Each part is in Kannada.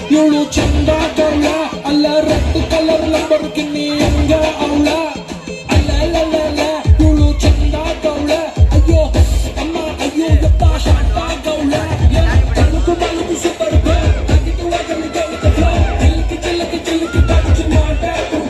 ಇವಳು ಚಂದ ಕೌಳ ಅಲ್ಲ ರೆಡ್ ಕಲರ್ ಲಂಬರ್ಗಿನಿ ಹಂಗ ಅವಳ ಅಲ್ಲ ಇವಳು ಚಂದ ಕೌಳ ಅಯ್ಯೋ ಅಮ್ಮ ಅಯ್ಯೋ ಯಪ್ಪ ಶಾಂತ ಕೌಳ ತಳುಕು ಬಳುಕು ಸೂಪರ್ ಆಗಿತ್ತು ಅದನ್ನು ಚಿಲಕಿ ಚಿಲಕಿ ಚಿಲಕಿ ಪಂಚು ಮಾಡಬೇಕು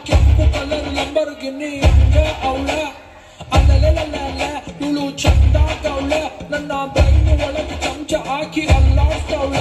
ಕೆಂಪು ಕಲರ್ ಲಂಬರ್ಗಿನಿ ಹಂಗ ಅವಳ ಅಲ್ಲಲ್ಲ ಇವಳು ಚಂದ ಕೌಳ ನನ್ನ ಬ್ರೈನ್ ಒಳಗೆ ಚಮಚ ಹಾಕಿ ಅಲ್ಲಾಡ್ತವಳ